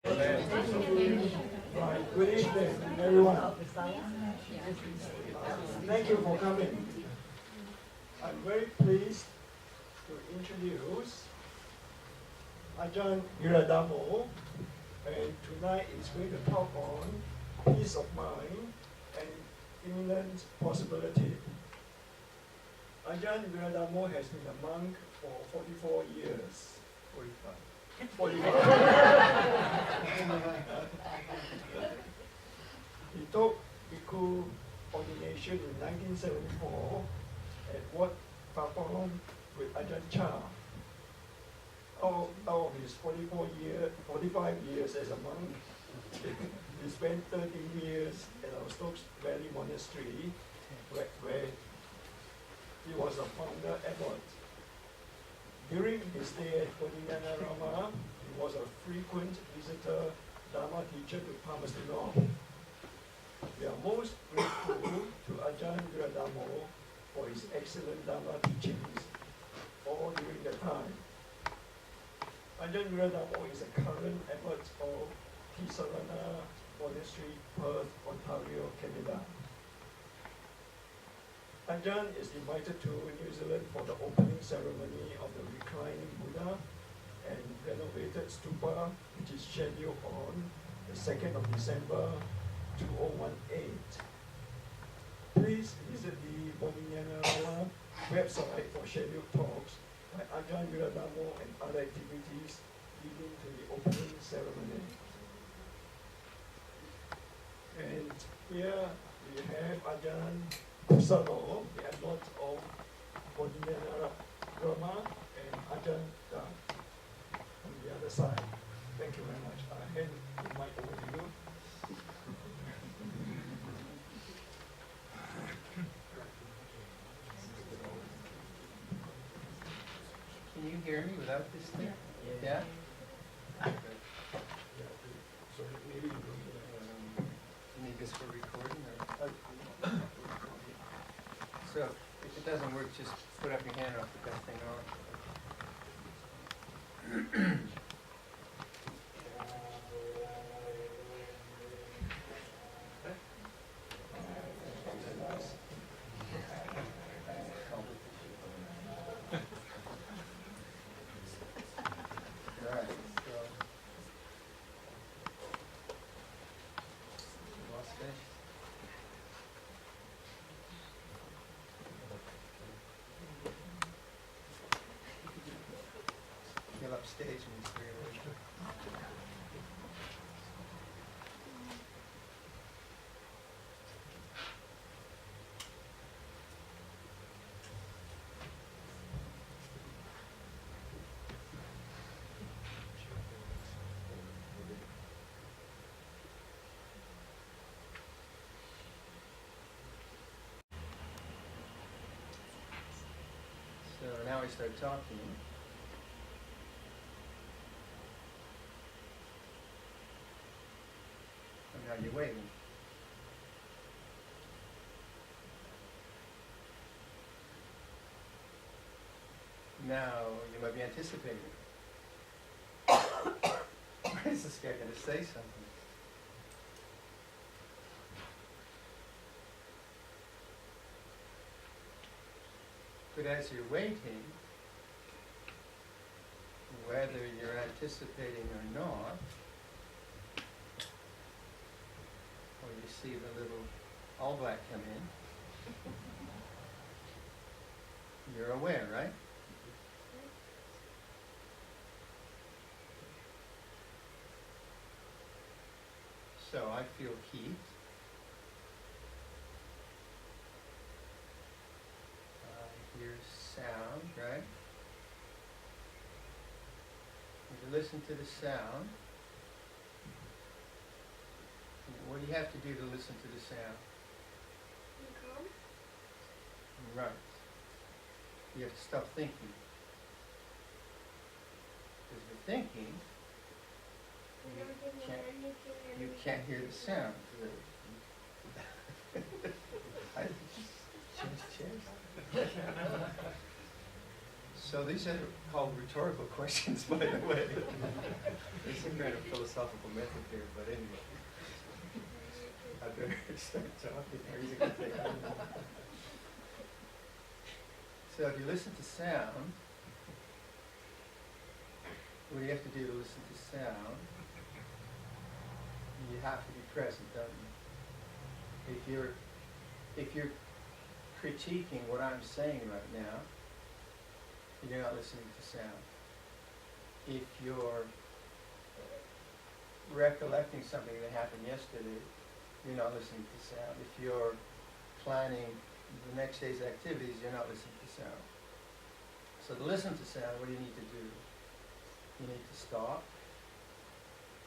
Right. Good evening, everyone. Thank you for coming. I'm very pleased to introduce Ajahn Viradhammo, and tonight is going to talk on peace of mind and imminent possibility. Ajahn Viradhammo has been a monk for 44 years. 45. He took Bhikkhu ordination in 1974 at Wat Paparon with Ajahn Chah. Out of his 45 years as a monk, he spent 13 years at our Stokes Valley Monastery, where he was a founder abbot. During his stay at Bodhinyana, he was a frequent visitor, Dharma teacher to Palmerston. We are most grateful to Ajahn Viradhammo for his excellent Dharma teachings all during that time. Ajahn Viradhammo is a current abbot of Tisarana Monastery, Perth, Ontario, Canada. Ajahn is invited to New Zealand for the opening ceremony of the reclining Buddha and renovated stupa, which is scheduled on the 2nd of December 2018. Please visit the Bodhinyana website for scheduled talks by Ajahn Viradhammo and other activities leading to the opening ceremony. And here we have Ajahn Kusalo, the abbot of Bodhinyana Brahma, and Ajahn Dan on the other side. Thank you very much. I hand the mic over to you. Can you hear me without this thing? Yeah? So maybe You need this for recording? Or? So if it doesn't work, just put up your hand and I'll put that thing on. Upstage and he's very So now we start talking. Now you're waiting. Now you might be anticipating. Is this guy going to say something? But as you're waiting, whether you're anticipating or not, or you see the little all black come in, you're aware, right? So I feel heat. I hear sound, right? And you listen to the sound. What do you have to do to listen to the sound? Calm. Right. You have to stop thinking. Because you're thinking, you can't hear the sound. I change chairs. So these are called rhetorical questions, by the way. There's some kind of philosophical method here, but anyway. I better start talking, or is it going to take long? So if you listen to sound, what do you have to do to listen to sound? You have to be present, don't you? If you're critiquing what I'm saying right now, you're not listening to sound. If you're recollecting something that happened yesterday, you're not listening to sound. If you're planning the next day's activities, you're not listening to sound. So to listen to sound, what do you need to do? You need to stop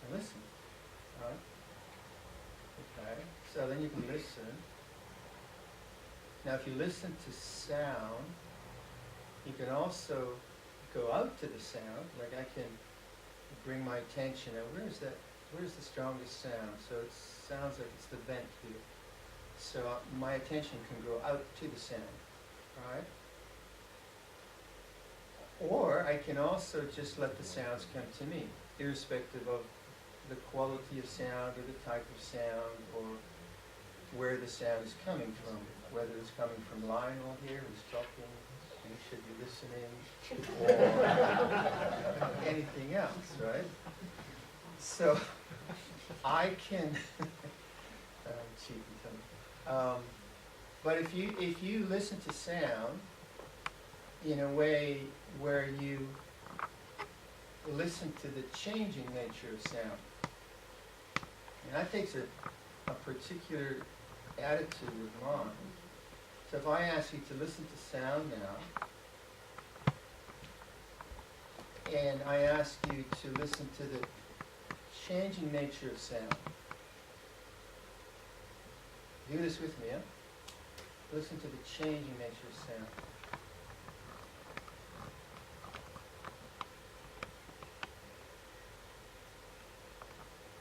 and listen, right? Okay, so then you can listen. Now if you listen to sound, you can also go out to the sound, like I can bring my attention, and where's the strongest sound? So it sounds like it's the vent here. So my attention can go out to the sound, right? Or I can also just let the sounds come to me, irrespective of the quality of sound or the type of sound or where the sound is coming from, whether it's coming from Lionel here who's talking, and he should be listening, or anything else, right? So I can cheat but if you listen to sound in a way where you listen to the changing nature of sound, and that takes a particular attitude of mind. So if I ask you to listen to sound now, and I ask you to listen to the changing nature of sound, do this with me, yeah? Listen to the changing nature of sound.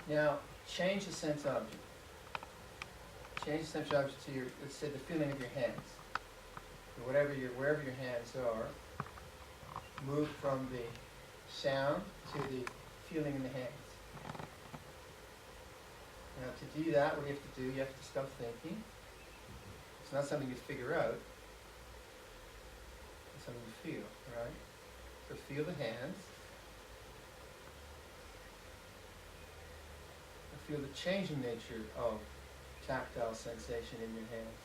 Now, change the sense object. Change the sense object to your, let's say, the feeling of your hands. Or wherever your hands are, move from the sound to the feeling in the hands. Now, to do that, what you have to do, you have to stop thinking. It's not something you figure out. It's something you feel, right? So feel the hands. Feel the changing nature of tactile sensation in your hands.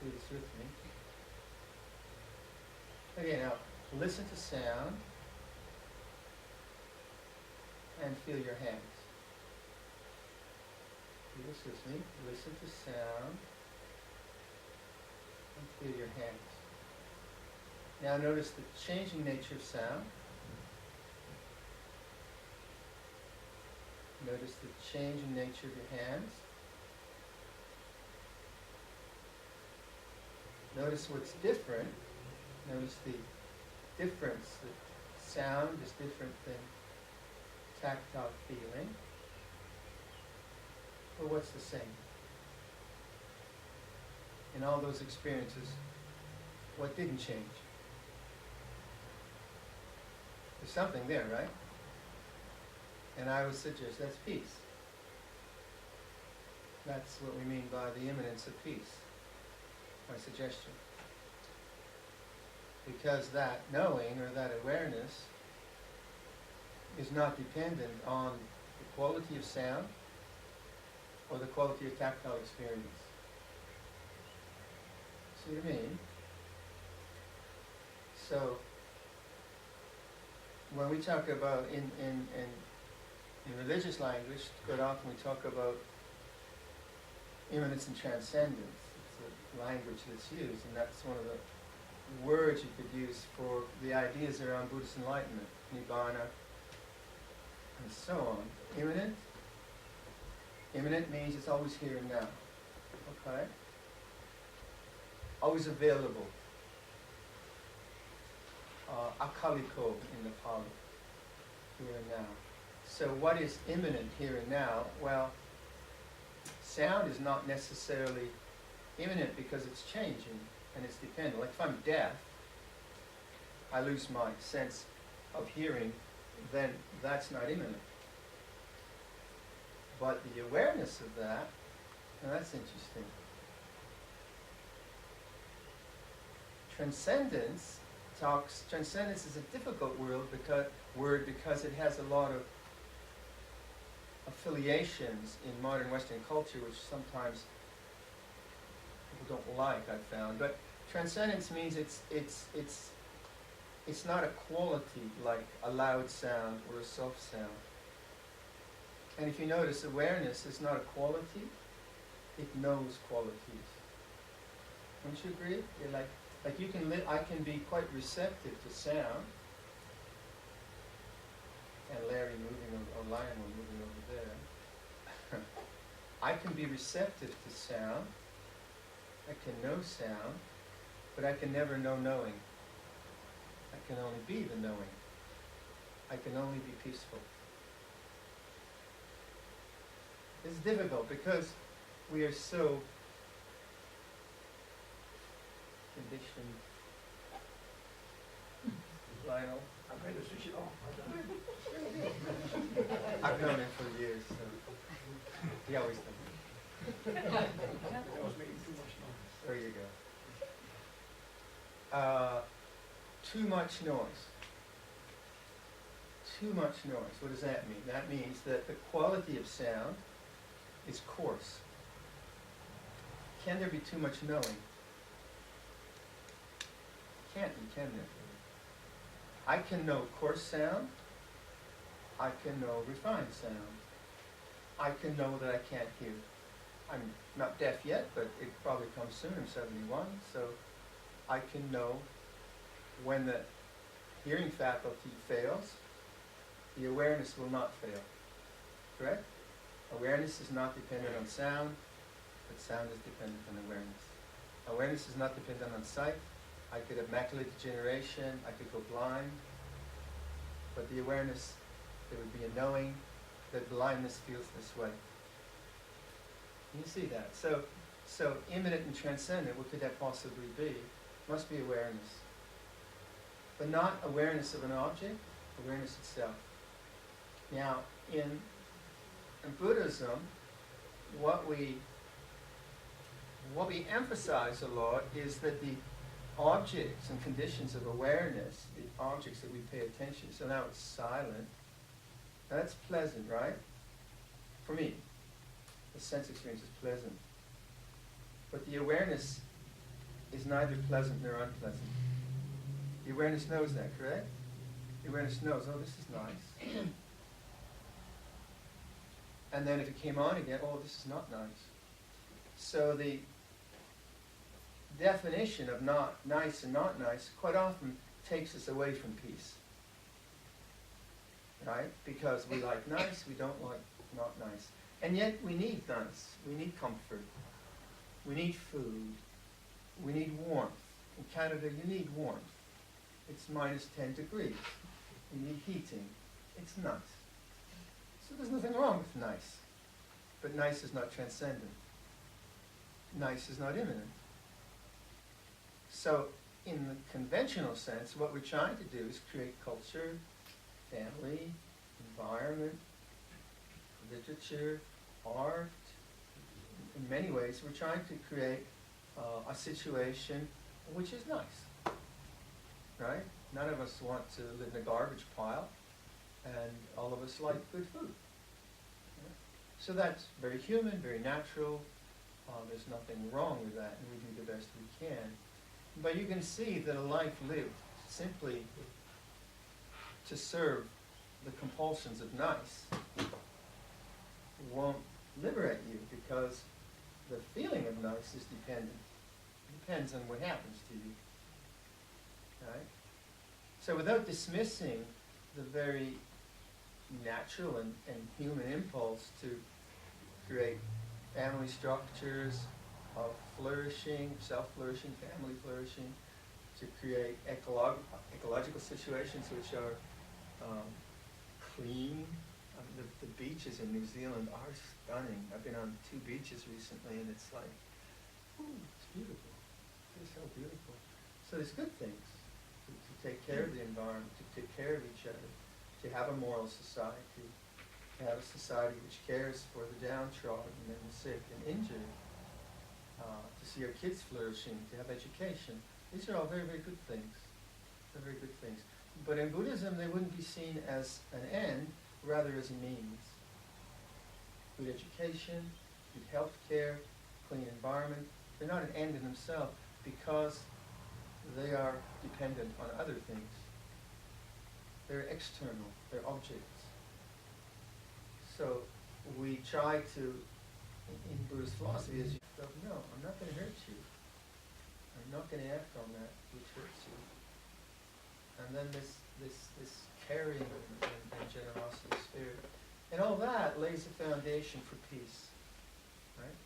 Do this with me. Okay, now listen to sound and feel your hands. Do this with me. Listen to sound and feel your hands. Now notice the changing nature of sound. Notice the changing nature of your hands. Notice what's different. Notice the difference. The sound is different than tactile feeling. But what's the same? In all those experiences, what didn't change? There's something there, right? And I would suggest that's peace. That's what we mean by the immanence of peace. My suggestion. Because that knowing or that awareness is not dependent on the quality of sound or the quality of tactile experience. See what I mean? So, when we talk about in religious language, quite often we talk about immanence and transcendence. It's a language that's used, and that's one of the words you could use for the ideas around Buddhist enlightenment, nibbana, and so on. Immanent. Immanent means it's always here and now. Okay? Always available. Akaliko in the Pali. Here and now. So what is immanent here and now? Well, sound is not necessarily immanent because it's changing and it's dependent. Like if I'm deaf, I lose my sense of hearing, then that's not imminent. But the awareness of that, now that's interesting. Transcendence is a difficult word because it has a lot of affiliations in modern Western culture, which sometimes people don't like, I've found. But transcendence means it's not a quality like a loud sound or a soft sound. And if you notice, awareness is not a quality, it knows qualities. Don't you agree? You're like you can I can be quite receptive to sound. And Larry moving or Lionel moving over there. I can be receptive to sound. I can know sound, but I can never know knowing. I can only be the knowing. I can only be peaceful. It's difficult because we are so conditioned. Lionel? I'm going to switch it off. I've known him for years, so he always does. That was making too much noise. There you go. Too much noise. Too much noise. What does that mean? That means that the quality of sound is coarse. Can there be too much knowing? Can't be, can there? I can know coarse sound. I can know refined sound. I can know that I can't hear. I'm not deaf yet, but it probably comes soon. I'm 71, so I can know when the hearing faculty fails, the awareness will not fail. Correct? Awareness is not dependent on sound, but sound is dependent on awareness. Awareness is not dependent on sight. I could have macular degeneration, I could go blind, but the awareness, there would be a knowing that blindness feels this way. You see that? So immanent and transcendent, what could that possibly be? Must be awareness. But not awareness of an object, awareness itself. Now, in Buddhism, what we emphasize a lot is that the objects and conditions of awareness, the objects that we pay attention to, so now it's silent, now that's pleasant, right? For me, the sense experience is pleasant. But the awareness is neither pleasant nor unpleasant. The awareness knows that, correct? The awareness knows, oh, this is nice. And then if it came on again, oh, this is not nice. So the definition of not nice and not nice quite often takes us away from peace. Right? Because we like nice, we don't like not nice. And yet we need nice. We need comfort. We need food. We need warmth. In Canada, you need warmth. It's minus 10 degrees. You need heating. It's nice. So there's nothing wrong with nice. But nice is not transcendent. Nice is not immanent. So in the conventional sense, what we're trying to do is create culture, family, environment, literature, art. In many ways, we're trying to create a situation which is nice. Right? None of us want to live in a garbage pile, and all of us like good food. Yeah? So that's very human, very natural. There's nothing wrong with that, and we do the best we can. But you can see that a life lived simply to serve the compulsions of nice won't liberate you, because the feeling of nice is dependent. It depends on what happens to you. Right? So without dismissing the very natural and human impulse to create family structures of flourishing, self-flourishing, family flourishing, to create ecological situations which are clean. The beaches in New Zealand are stunning. I've been on 2 beaches recently, and it's like, ooh, it's beautiful. It's so beautiful. So there's good things. to take care of the environment, to take care of each other, to have a moral society, to have a society which cares for the downtrodden and the sick and injured, to see our kids flourishing, to have education. These are all very, very good things. They're very good things. But in Buddhism, they wouldn't be seen as an end, rather as a means. Good education, good health care, clean environment, they're not an end in themselves because they are dependent on other things. They're external, they're objects. So we try to, in Buddhist philosophy, is no, I'm not going to hurt you. I'm not going to act on that which hurts you. And then this caring and generosity spirit. And all that lays the foundation for peace. Right?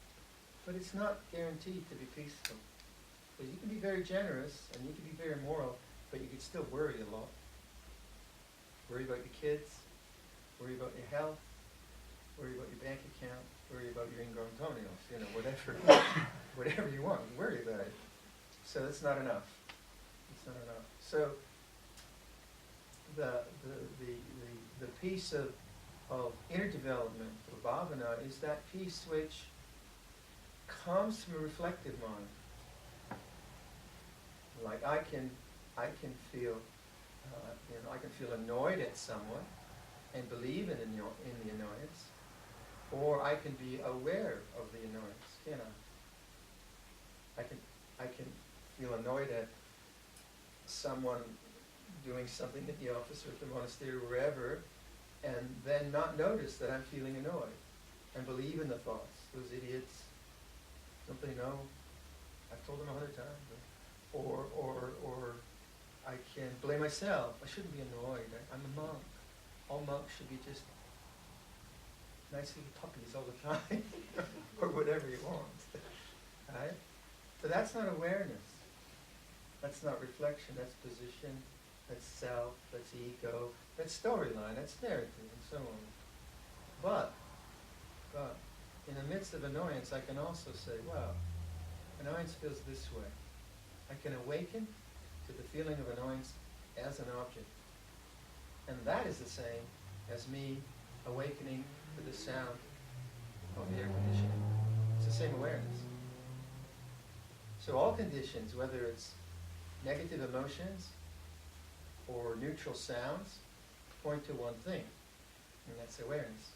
But it's not guaranteed to be peaceful. Because you can be very generous and you can be very moral, but you can still worry a lot. Worry about your kids, worry about your health, worry about your bank account, worry about your ingrown toenails, whatever you want, worry about it. So that's not enough. It's not enough. So the peace of inner development, or bhavana, is that peace which comes from a reflective mind. Like I can feel, I can feel annoyed at someone and believe in the annoyance, or I can be aware of the annoyance. Can I can feel annoyed at someone doing something at the office or at the monastery or wherever, and then not notice that I'm feeling annoyed, and believe in the thoughts. Those idiots, don't they know? I've told them 100 times. Or I can blame myself. I shouldn't be annoyed. I'm a monk. All monks should be just nice little puppies all the time, or whatever you want. Right? So that's not awareness. That's not reflection. That's position. That's self. That's ego. That's storyline. That's narrative, and so on. But in the midst of annoyance, I can also say, wow, annoyance feels this way. I can awaken to the feeling of annoyance as an object. And that is the same as me awakening to the sound of the air conditioning. It's the same awareness. So all conditions, whether it's negative emotions or neutral sounds, point to one thing, and that's awareness.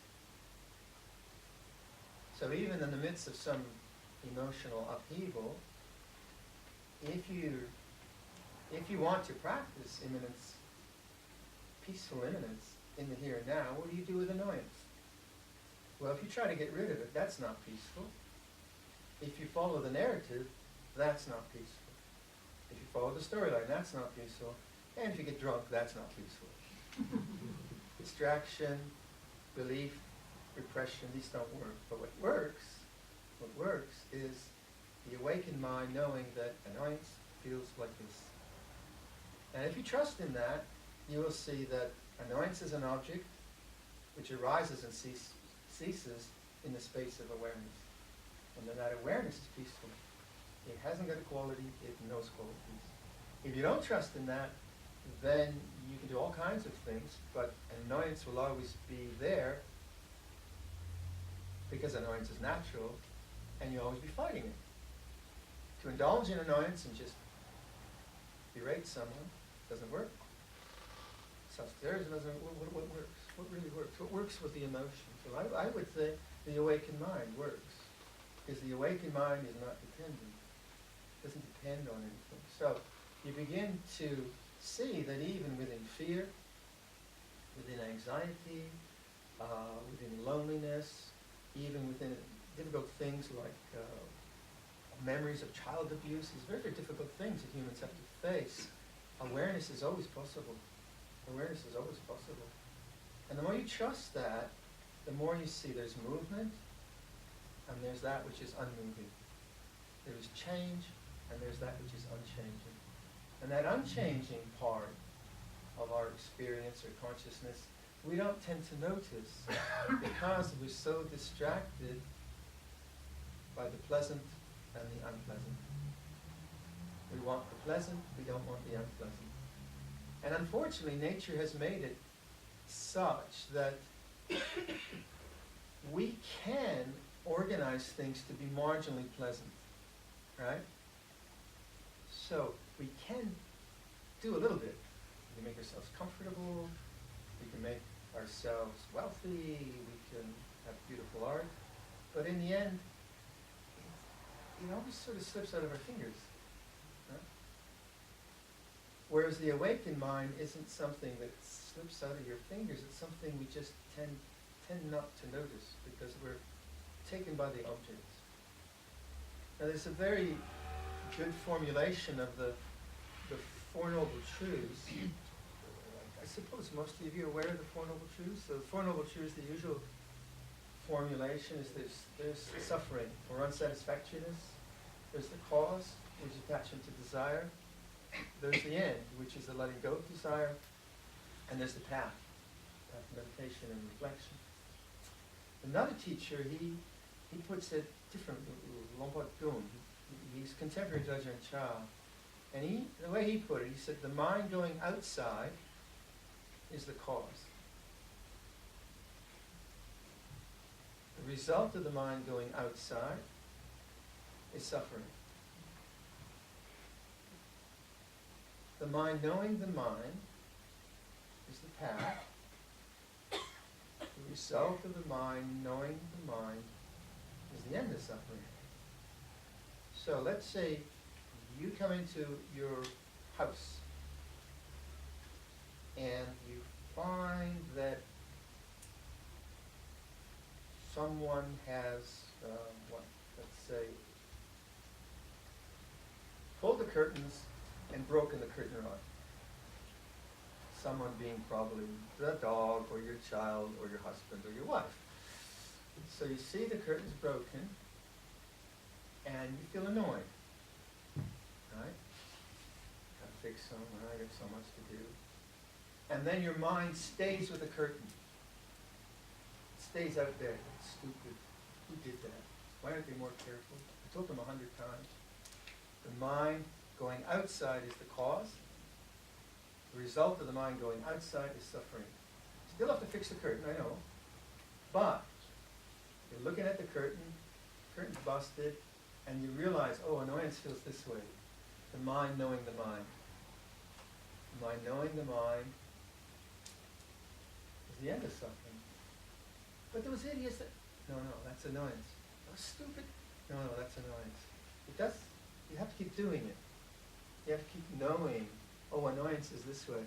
So even in the midst of some emotional upheaval, if you want to practice immanence, peaceful immanence in the here and now, what do you do with annoyance? Well, if you try to get rid of it, that's not peaceful. If you follow the narrative, that's not peaceful. If you follow the storyline, that's not peaceful. And if you get drunk, that's not peaceful. Distraction, belief, repression, these don't work. But what works is the awakened mind knowing that annoyance feels like this. And if you trust in that, you will see that annoyance is an object which arises and ceases in the space of awareness. And that awareness is peaceful. It hasn't got a quality, it knows qualities. If you don't trust in that, then you can do all kinds of things, but annoyance will always be there because annoyance is natural, and you'll always be fighting it. To indulge in annoyance and just berate someone doesn't work. Self-care doesn't. What works? What really works? What works with the emotions? So I would say the awakened mind works, because the awakened mind is not dependent. It doesn't depend on anything. So you begin to see that even within fear, within anxiety, within loneliness, even within difficult things like memories of child abuse, these very, very difficult things that humans have to face, awareness is always possible. Awareness is always possible. And the more you trust that, the more you see there's movement, and there's that which is unmoving. There is change, and there's that which is unchanging. And that unchanging part of our experience or consciousness, we don't tend to notice because we're so distracted by the pleasant and the unpleasant. We want the pleasant, we don't want the unpleasant. And unfortunately, nature has made it such that we can organize things to be marginally pleasant, right? So we can do a little bit. We can make ourselves comfortable, we can make ourselves wealthy, we can have beautiful art, but in the end, it always sort of slips out of our fingers. Right? Whereas the awakened mind isn't something that slips out of your fingers, it's something we just tend not to notice because we're taken by the objects. Now there's a very good formulation of the Four Noble Truths. I suppose most of you are aware of the Four Noble Truths. So the Four Noble Truths, the usual formulation is there's suffering or unsatisfactoriness. There's the cause, which is attachment to desire. There's the end, which is the letting go of desire. And there's the path of meditation and reflection. Another teacher, he puts it differently. He's contemporary to Ajahn Chah. And the way he put it, he said, the mind going outside is the cause. The result of the mind going outside is suffering. The mind knowing the mind is the path. The result of the mind knowing the mind is the end of suffering. So let's say you come into your house and you find that someone has, let's say, pulled the curtains and broken the curtain rod. Someone being probably the dog or your child or your husband or your wife. So you see the curtains broken and you feel annoyed. Right? Gotta fix them, I got so much to do. And then your mind stays with the curtain. It stays out there. It's stupid. Who did that? Why aren't they more careful? I told them 100 times. The mind going outside is the cause. The result of the mind going outside is suffering. Still have to fix the curtain, I know. But you're looking at the curtain's busted, and you realize, oh, annoyance feels this way. The mind knowing the mind. The mind knowing the mind is the end of suffering. But those idiots that, no, that's annoyance. Oh, stupid. No, that's annoyance. You have to keep doing it. You have to keep knowing, oh, annoyance is this way.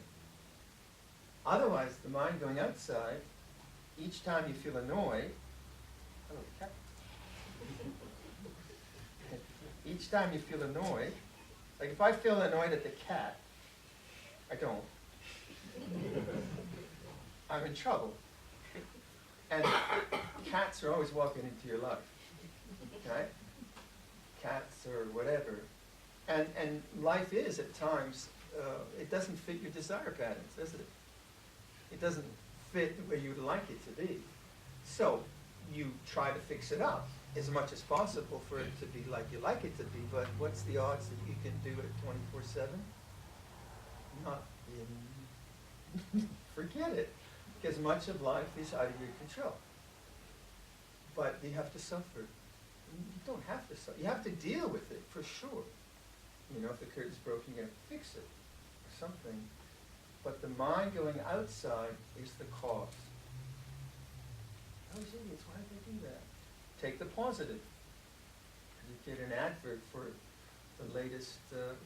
Otherwise, the mind going outside, each time you feel annoyed, hello, cat. Each time you feel annoyed, like if I feel annoyed at the cat, I don't. I'm in trouble. And cats are always walking into your life, right? Cats or whatever. And life is, at times, it doesn't fit your desire patterns, does it? It doesn't fit the way you would like it to be. So you try to fix it up as much as possible for it to be like you like it to be, but what's the odds that you can do it 24/7? Not in, forget it, because much of life is out of your control. But you have to suffer. You don't have to suffer. You have to deal with it, for sure. You know, if the curtain's broken, you have to fix it, or something. But the mind going outside is the cause. Those idiots, why did they do that? Take the positive. You get an advert for the latest,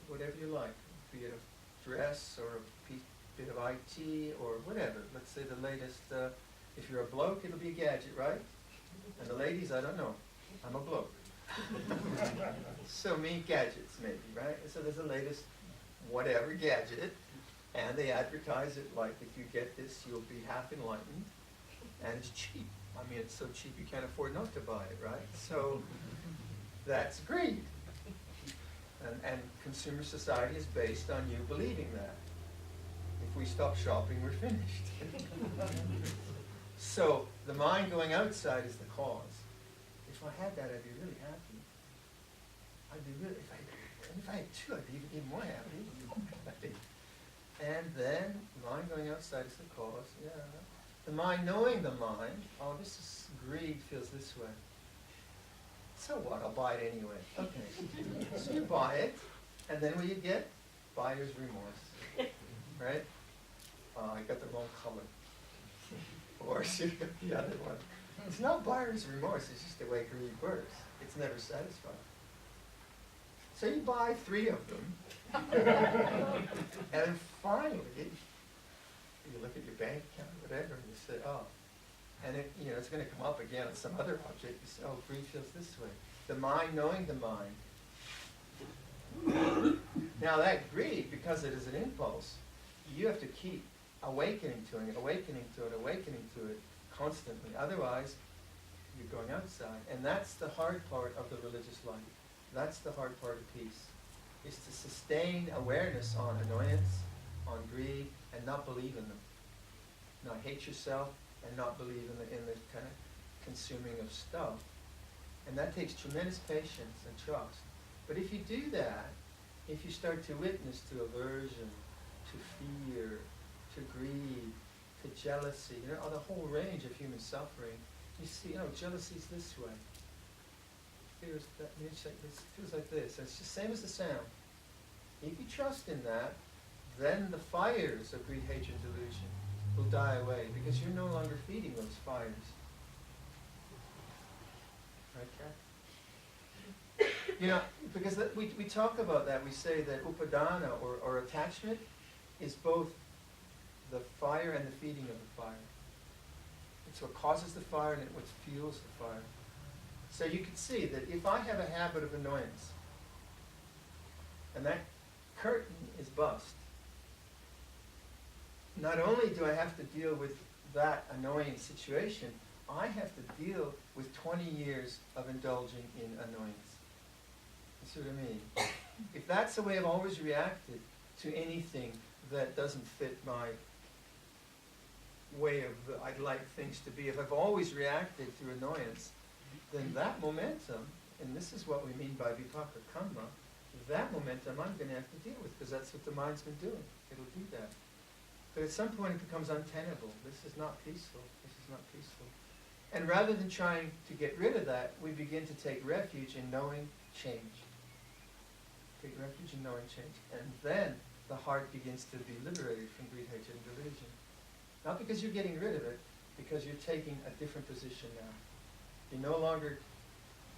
whatever you like, be it a dress or a bit of IT or whatever. Let's say the latest, if you're a bloke, it'll be a gadget, right? And the ladies, I don't know. I'm a bloke. So me gadgets maybe, right? So there's the latest whatever gadget, and they advertise it like if you get this, you'll be half enlightened, and it's cheap. I mean, it's so cheap you can't afford not to buy it, right? So that's greed. And consumer society is based on you believing that. If we stop shopping, we're finished. So the mind going outside is the cause. If I had that, I'd be really happy. I'd be really, if I had two, I'd be even more happy. And then mind going outside is the cause. Yeah. The mind knowing the mind. Oh, this is greed feels this way. So what? I'll buy it anyway. Okay. So you buy it, and then what you get? Buyer's remorse. Right? Oh, I got the wrong color. Or you got the other one. It's not buyer's remorse, it's just the way greed works. It's never satisfied. So you buy 3 of them, and finally, you look at your bank account or whatever, and you say, oh, and it, it's going to come up again on some other object. You say, oh, greed feels this way. The mind knowing the mind. Now that greed, because it is an impulse, you have to keep awakening to it, awakening to it, awakening to it constantly. Otherwise, you're going outside. And that's the hard part of the religious life. That's the hard part of peace, is to sustain awareness on annoyance, on greed, and not believe in them. Not hate yourself and not believe in the kind of consuming of stuff. And that takes tremendous patience and trust. But if you do that, if you start to witness to aversion, to fear, to greed, to jealousy, the whole range of human suffering, you see, jealousy is this way. Feels that feels like this. And it's just the same as the sound. If you trust in that, then the fires of greed, hatred, delusion will die away because you're no longer feeding those fires. Right, Kat? Because we talk about that, we say that upadana or attachment is both the fire and the feeding of the fire. It's what causes the fire and what fuels the fire. So you can see that if I have a habit of annoyance, and that curtain is bust, not only do I have to deal with that annoying situation, I have to deal with 20 years of indulging in annoyance. You see what I mean? If that's the way I've always reacted to anything that doesn't fit my way of I'd like things to be, if I've always reacted through annoyance, then that momentum, and this is what we mean by vipaka karma, that momentum I'm going to have to deal with, because that's what the mind's been doing. It'll do that. But at some point it becomes untenable. This is not peaceful. This is not peaceful. And rather than trying to get rid of that, we begin to take refuge in knowing change. Take refuge in knowing change. And then the heart begins to be liberated from greed, hatred, and delusion. Not because you're getting rid of it, because you're taking a different position now. You're no longer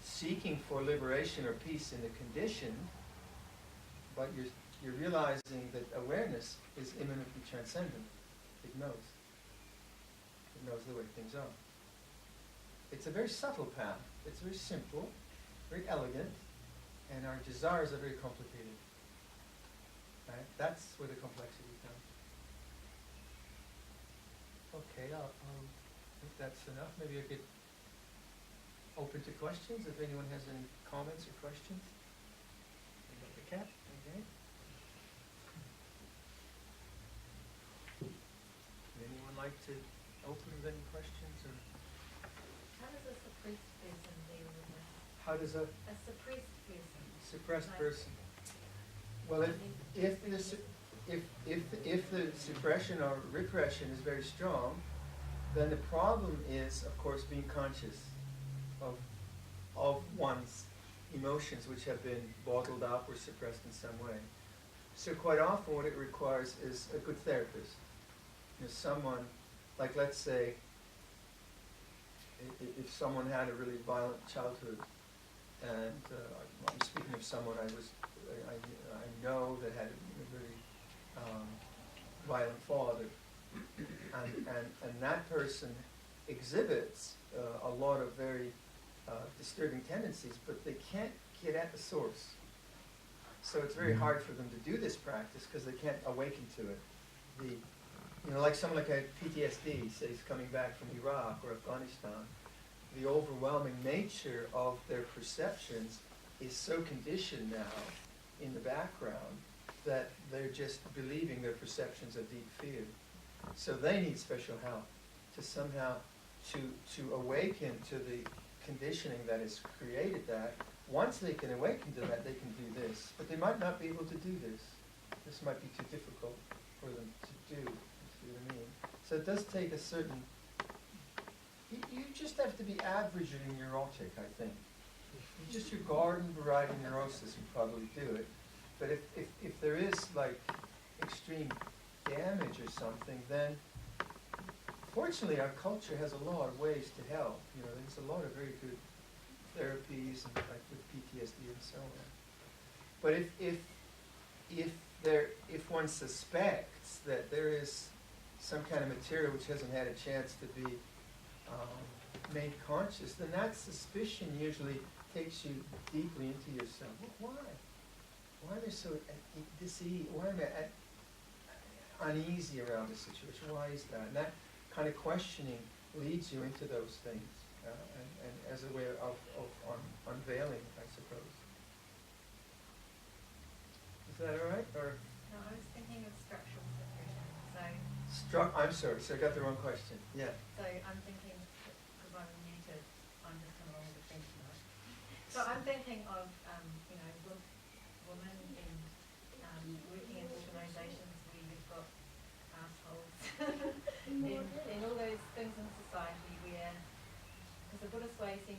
seeking for liberation or peace in the condition, but you're realizing that awareness is immanently transcendent. It knows. It knows the way things are. It's a very subtle path. It's very simple, very elegant, and our desires are very complicated. Right? That's where the complexity comes. Okay, I think that's enough. Maybe I could open to questions if anyone has any comments or questions. About the cat, okay. Would anyone like to open with any questions? Or How does a suppressed person deal with this? how does a A suppressed person. suppressed Like- person? Well, if the suppression or repression is very strong, then the problem is, of course, being conscious of one's emotions which have been bottled up or suppressed in some way. So quite often what it requires is a good therapist. Someone, like let's say, if someone had a really violent childhood, and I'm speaking of someone I know that had a really violent father, and that person exhibits a lot of very disturbing tendencies, but they can't get at the source. So it's very hard for them to do this practice because they can't awaken to it. Like someone like a PTSD, say he's coming back from Iraq or Afghanistan, the overwhelming nature of their perceptions is so conditioned now in the background that they're just believing their perceptions of deep fear. So they need special help to somehow to awaken to the conditioning that has created that. Once they can awaken to that, they can do this. But they might not be able to do this. This might be too difficult. for them to do, you see what I mean? So it does take a certain, you just have to be average and neurotic, I think. Just your garden variety neurosis would probably do it. But if there is like extreme damage or something, then fortunately our culture has a lot of ways to help. You know, there's a lot of very good therapies and like with PTSD and so on. But if one suspects that there is some kind of material which hasn't had a chance to be made conscious, then that suspicion usually takes you deeply into yourself. Well, why? Why am I so diseased? Why am I uneasy around this situation? Why is that? And that kind of questioning leads you into those things, and as a way of unveiling, I suppose. Is that all right? Or No, I was thinking of structural separation. I'm sorry. So I got the wrong question. Yeah. So I'm thinking, because I'm new to, I'm just coming along with the French now. So I'm thinking of, women in working in organisations where you've got assholes, and all those things in society where, because the Buddhist way it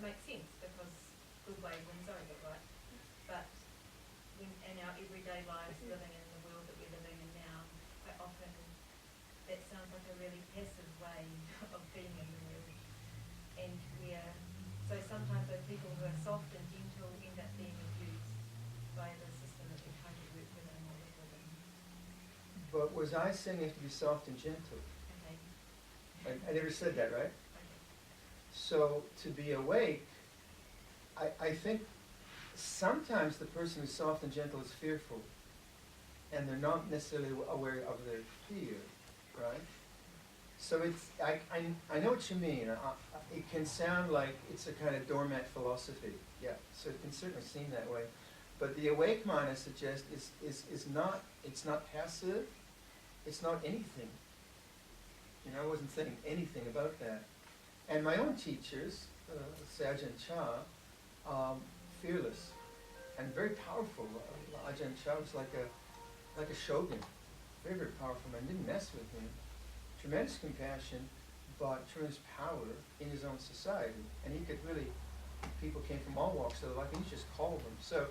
makes sense because good way wins over, right? But in our everyday lives, living in the world that we're living in now, quite often that sounds like a really passive way of being in the world. And so sometimes those people who are soft and gentle end up being abused by the system that they're trying to work within or live within. But was I saying you have to be soft and gentle? Okay. I never said that, right? Okay. So to be awake, I think sometimes the person who's soft and gentle is fearful, and they're not necessarily aware of their fear, right? So I know what you mean. It can sound like it's a kind of doormat philosophy, yeah. So it can certainly seem that way, but the awake mind, I suggest, is not. It's not passive. It's not anything. You know, I wasn't saying anything about that. And my own teachers, say Ajahn Chah, fearless and very powerful. Ajahn Chah was like a shogun, very, very powerful man. Didn't mess with him. Tremendous compassion, but tremendous power in his own society. And he could really, people came from all walks of life, and he just called them. So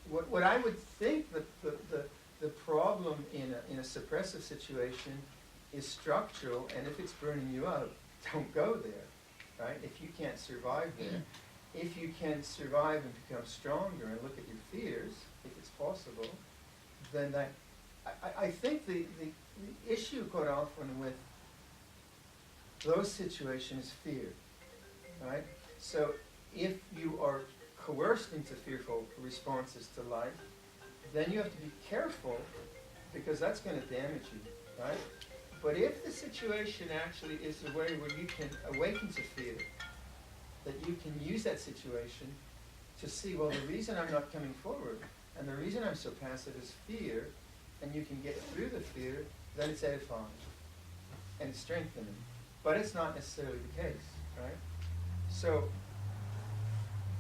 what I would think the problem in a suppressive situation is structural, and if it's burning you out, don't go there, right? If you can't survive there, if you can survive and become stronger and look at your fears, if it's possible, then I think the issue quite often with those situations is fear, right? So if you are coerced into fearful responses to life, then you have to be careful because that's going to damage you, right? But if the situation actually is a way where you can awaken to fear, that you can use that situation to see, well, the reason I'm not coming forward and the reason I'm so passive is fear, and you can get through the fear, then it's edifying and it's strengthening. But it's not necessarily the case, right? So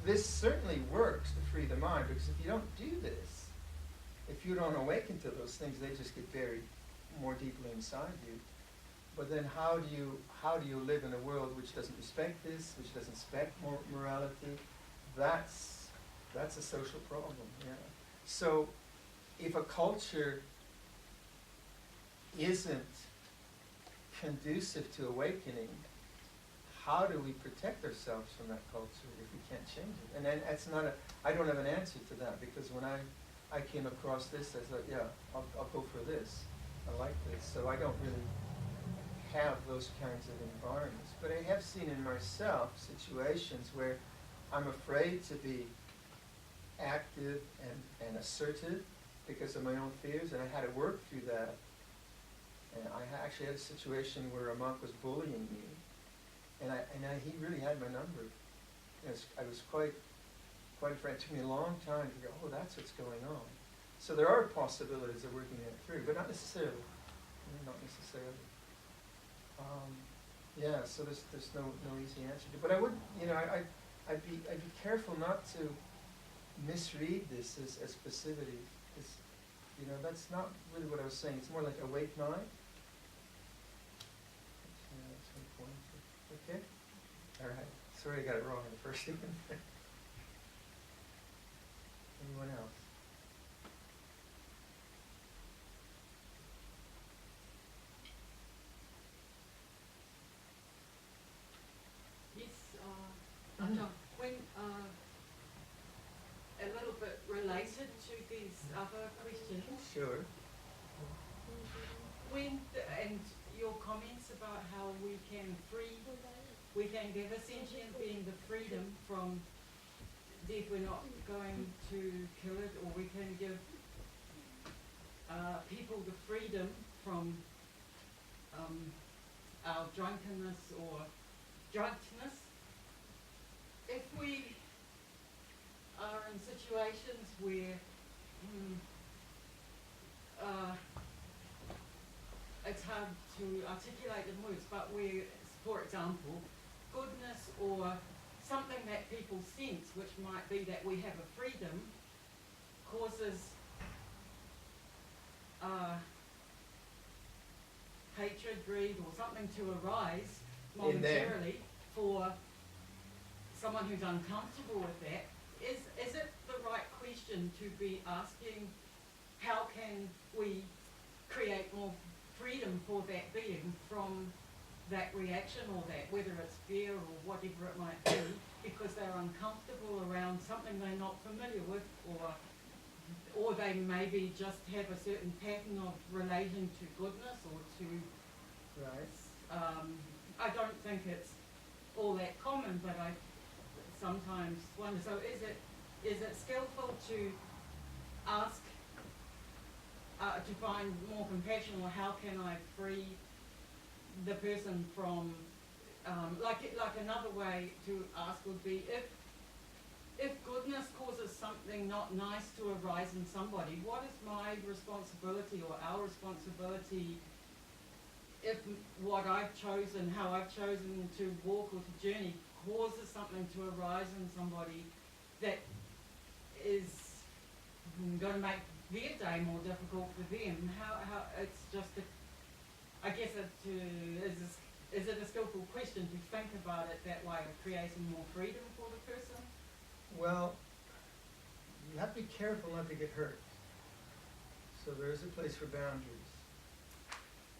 this certainly works to free the mind, because if you don't do this, if you don't awaken to those things, they just get buried more deeply inside you. But then how do you live in a world which doesn't respect this, which doesn't respect morality? That's a social problem, yeah. So if a culture isn't conducive to awakening, how do we protect ourselves from that culture if we can't change it? And then I don't have an answer to that, because when I came across this, I thought, yeah, I'll go for this. I like this. So I don't really have those kinds of environments. But I have seen in myself situations where I'm afraid to be active and assertive because of my own fears, and I had to work through that. And I actually had a situation where a monk was bullying me, and he really had my number. I was quite afraid. It took me a long time to go, oh, that's what's going on. So there are possibilities of working that through, but not necessarily. Not necessarily. Yeah, so there's no easy answer. But I would, I'd be careful not to misread this as passivity. you know, that's not really what I was saying. It's more like awake mind. That's important. Okay? All right. Sorry I got it wrong in the first one. Anyone else? Yes, Ajahn, when, a little bit related to these other questions, Sure. and your comments about how we can give a sentient being the freedom from death, we're not going to kill it, or we can give people the freedom from our drunkenness or drunkenness. If we are in situations where it's hard to articulate in words, but where, for example, goodness or something that people sense, which might be that we have a freedom, causes hatred, greed, or something to arise momentarily for someone who's uncomfortable with that, is it the right question to be asking, how can we create more freedom for that being from that reaction, or that, whether it's fear or whatever it might be, because they're uncomfortable around something they're not familiar with, or they maybe just have a certain pattern of relating to goodness or to, I don't think it's all that common, but I sometimes wonder, so is it skillful to ask, to find more compassion, or how can I free the person from, like another way to ask would be, if goodness causes something not nice to arise in somebody, what is my responsibility or our responsibility if what I've chosen, how I've chosen to walk or to journey causes something to arise in somebody that is going to make their day more difficult for them? How it's just I guess is it a skillful question to think about it that way, of creating more freedom for the person? Well, you have to be careful not to get hurt. So there is a place for boundaries.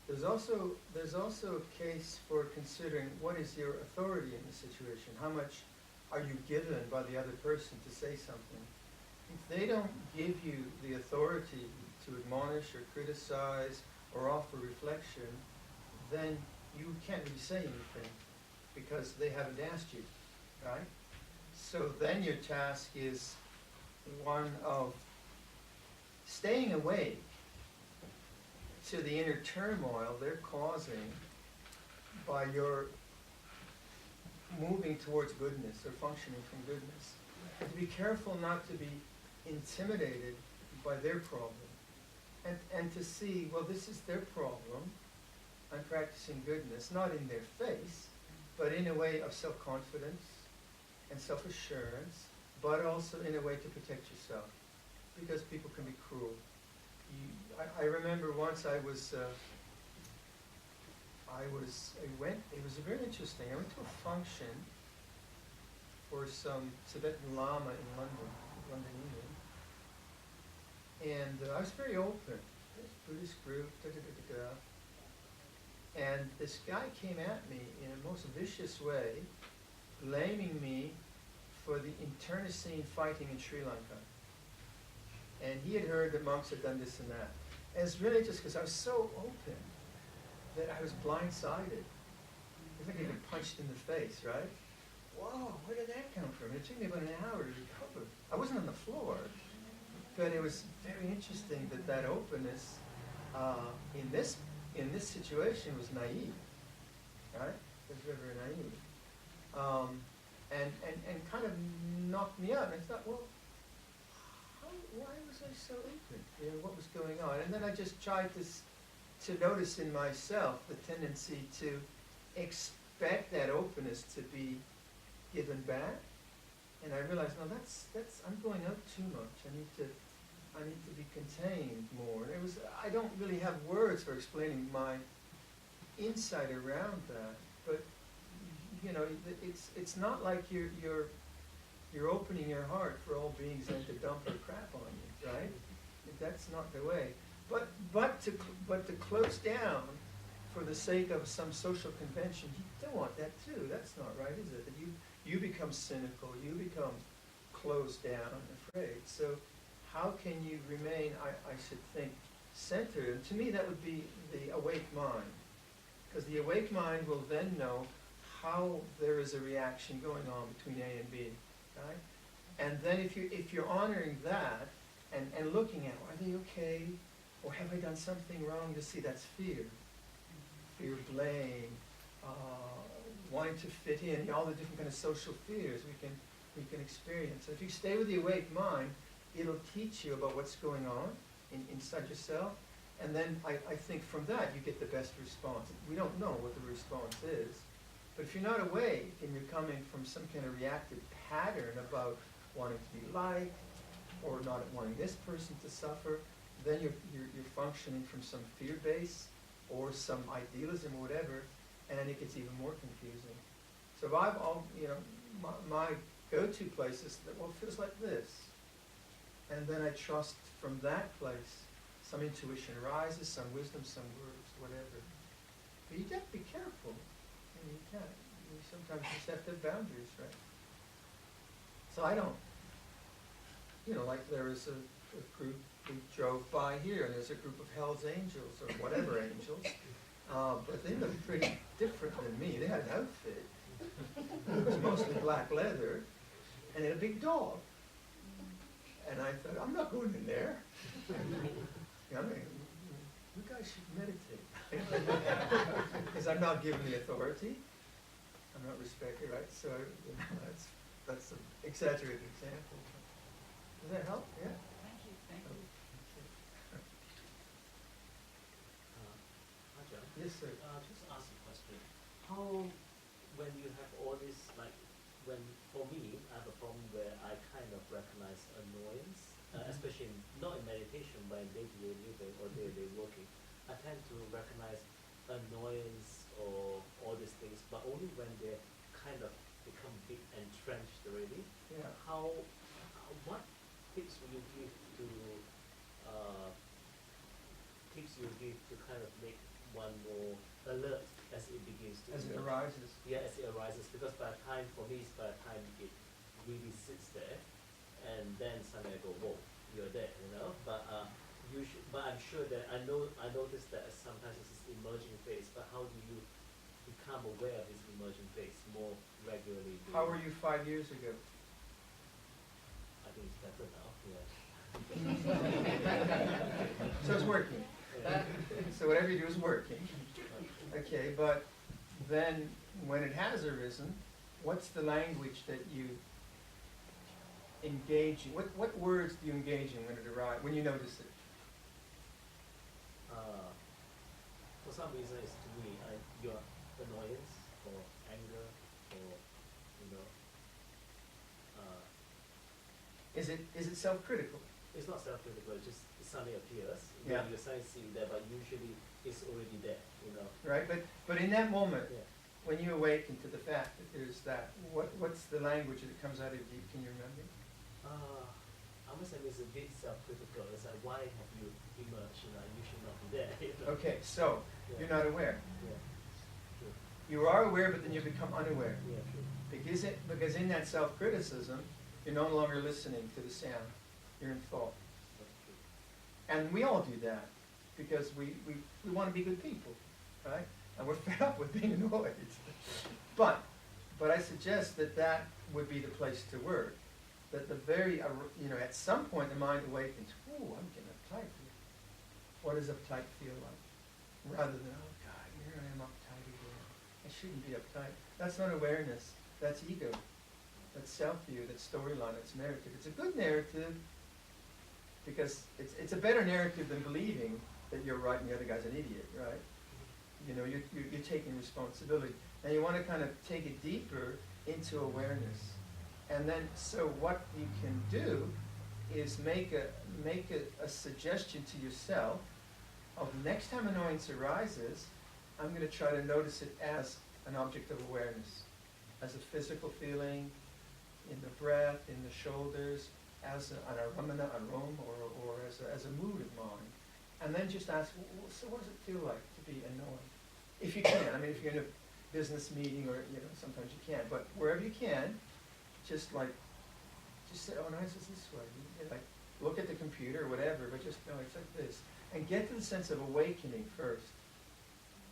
There's also a case for considering what is your authority in the situation. How much are you given by the other person to say something? If they don't give you the authority to admonish or criticize or offer reflection, then you can't really say anything because they haven't asked you, right? So then your task is one of staying awake to the inner turmoil they're causing by your moving towards goodness or functioning from goodness. And to be careful not to be intimidated by their problem. And to see, well, this is their problem. I'm practicing goodness, not in their face, but in a way of self-confidence and self-assurance, but also in a way to protect yourself, because people can be cruel. I remember once it was very interesting. I went to a function for some Tibetan Lama in London, England, and I was very open. This Buddhist group, and this guy came at me in a most vicious way, blaming me for the internecine fighting in Sri Lanka. And he had heard that monks had done this and that. And it's really just because I was so open that I was blindsided. It's like getting punched in the face, right? Whoa, where did that come from? It took me about an hour to recover. I wasn't on the floor, but it was very interesting that openness in this situation was naive, right? It was very, very naive. And kind of knocked me out. And I thought, well, why was I so open? You know, what was going on? And then I just tried to notice in myself the tendency to expect that openness to be given back. And I realized, no, that's I'm going out too much. I need to I need to be contained more. And I don't really have words for explaining my insight around that, but you know, it's not like you're opening your heart for all beings and to dump their crap on you, right? That's not the way. But to close down for the sake of some social convention, you don't want that too. That's not right, is it? That you become cynical, you become closed down, I'm afraid. So how can you remain, I should think, centered? And to me that would be the awake mind. Because the awake mind will then know how there is a reaction going on between A and B, right? And then if you're honoring that and looking at, are they okay? Or have I done something wrong? You see, that's fear. Fear of blame, wanting to fit in, all the different kind of social fears we can experience. So if you stay with the awake mind, it'll teach you about what's going on inside yourself. And then I think from that you get the best response. We don't know what the response is. But if you're not awake and you're coming from some kind of reactive pattern about wanting to be liked or not wanting this person to suffer, then you're functioning from some fear base or some idealism or whatever, and it gets even more confusing. So if my go-to place is that, well, it feels like this. And then I trust from that place, some intuition arises, some wisdom, some words, whatever. But you have to be careful. You can't. Sometimes you just have to have boundaries, right? So I don't, like there is a group, we drove by here, and there's a group of Hell's Angels, or whatever angels, but they look pretty different than me. They had an outfit. It was mostly black leather, and had a big dog. And I thought, I'm not going in there. You guys should meditate. Because I'm not given the authority. I'm not respected, right? So that's an exaggerated example. Does that help? Yeah? Thank you. Ajahn, Yes, sir. just ask a question. How, when you have all this, for me, I have a problem where I kind of recognize annoyance, especially not in meditation, but in day-to-day living or day-to-day working. I tend to recognize annoyance or all these things, but only when they kind of become big entrenched already. Yeah. What tips will you give to kind of make one more alert as it begins to As it emerge? arises. Yeah, as it arises, because by the time, for me, it's by the time it really sits there, and then suddenly I go, whoa, you're there, But but I'm sure that I notice that sometimes it's this emerging phase. But how do you become aware of this emerging phase more regularly? How were you 5 years ago? I think it's better now. Yeah. So it's working. Yeah. So whatever you do is working. Okay, but then when it has arisen, what's the language that you engage in? What words do you engage in when it arrives, when you notice it? For some reason, it's to me, your annoyance or anger or Is it self-critical? it's not self-critical. It just suddenly appears. Yeah. When you suddenly see that, but usually it's already there. Right, but in that moment, Yeah. when you awaken to the fact that there's that, what's the language that comes out of you? Can you remember? I must say it's a bit self-critical. It's like, why have you emerged? You should not be there. Okay, so Yeah. you're not aware. Yeah. True. You are aware, but then you become unaware. Yeah. True. Because in that self-criticism, you're no longer listening to the sound. You're in thought. That's true. And we all do that because we want to be good people, right? And we're fed up with being annoyed. But I suggest that would be the place to work. That at some point the mind awakens, ooh, I'm getting uptight here. What does uptight feel like? Rather than, oh God, here I am uptight again. I shouldn't be uptight. That's not awareness. That's ego. That's self-view. That's storyline. That's narrative. It's a good narrative because it's a better narrative than believing that you're right and the other guy's an idiot, right? You're taking responsibility. And you want to kind of take it deeper into awareness. And then, so what you can do is make a suggestion to yourself of next time annoyance arises, I'm going to try to notice it as an object of awareness, as a physical feeling in the breath, in the shoulders, as an arum, or as a mood of mind. And then just ask, so what does it feel like to be annoyed? If you can. I mean, if you're in a business meeting, or sometimes you can't, but wherever you can, just say, oh, nice, it's this way. Like, look at the computer or whatever, but just know it's like this. And get to the sense of awakening first.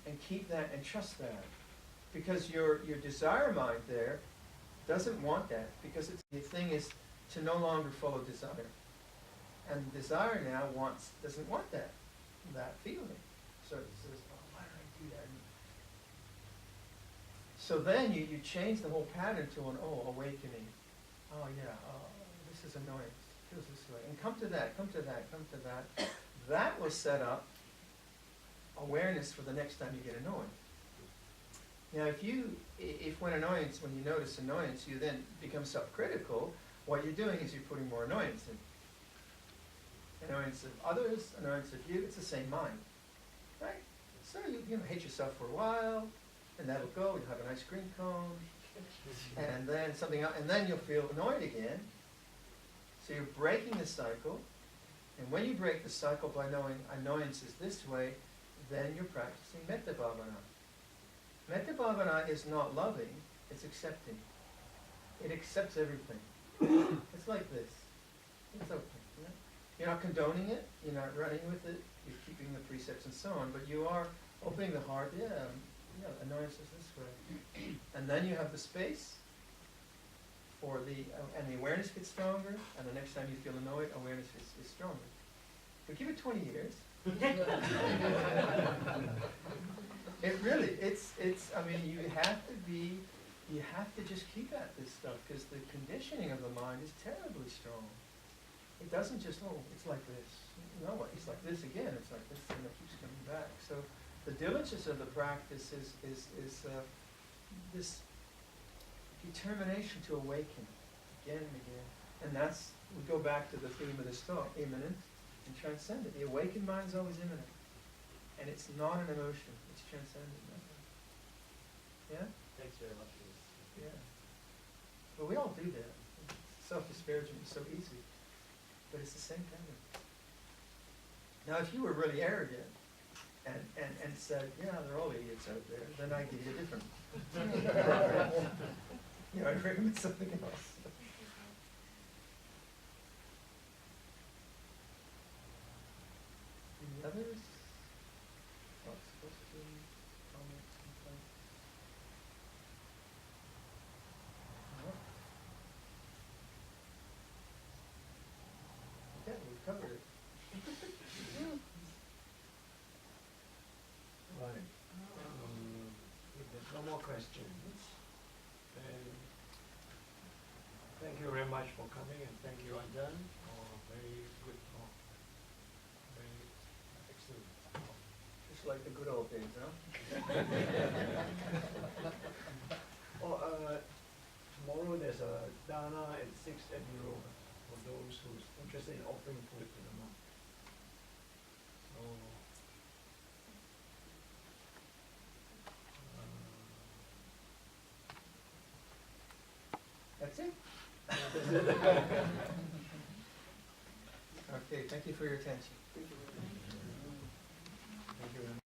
And keep that and trust that. Because your desire mind there doesn't want that, because the thing is to no longer follow desire. And desire now doesn't want that feeling. So it says, oh, why did I do that? So then you change the whole pattern to an awakening. Oh yeah, this is annoyance. It feels this way. And come to that. That will set up awareness for the next time you get annoyed. Now if when you notice annoyance, you then become self-critical, what you're doing is you're putting more annoyance in. Annoyance of others, annoyance of you, it's the same mind. Right? So you hate yourself for a while, and that'll go, you'll have an ice cream cone, and then something else, and then you'll feel annoyed again. So you're breaking the cycle, and when you break the cycle by knowing annoyance is this way, then you're practicing metta bhavana. Metta bhavana is not loving, it's accepting. It accepts everything. It's like this. It's okay. You're not condoning it, you're not running with it, you're keeping the precepts and so on, but you are opening the heart, annoyance is this way. And then you have the space for and the awareness gets stronger, and the next time you feel annoyed, awareness is stronger. But give it 20 years. It really, I mean, you have to just keep at this stuff, because the conditioning of the mind is terribly strong. It doesn't just, it's like this. No, it's like this again, it's like this, and it keeps coming back. So the diligence of the practice is this determination to awaken again and again. And we go back to the theme of this talk, immanent and transcendent. The awakened mind is always immanent. And it's not an emotion, it's transcendent. Yeah? Thanks very much for this. Yeah. But we all do that. Self-disparagement is so easy. But it's the same pattern. Now, if you were really arrogant and said, yeah, they're all idiots out there, then I'd give you a different. I'd recommend something else. Any others? Thoughts, questions, comments, complaints? No? Okay, we've covered it. Right. If there's no more questions, then thank you very much for coming, and thank you, Ajahn, for a very good talk. Very excellent talk. Just like the good old days, huh? Tomorrow there's a dana at 6 at the road for those who's interested in offering food to the monk. So, That's it? Okay, thank you for your attention. thank you very much.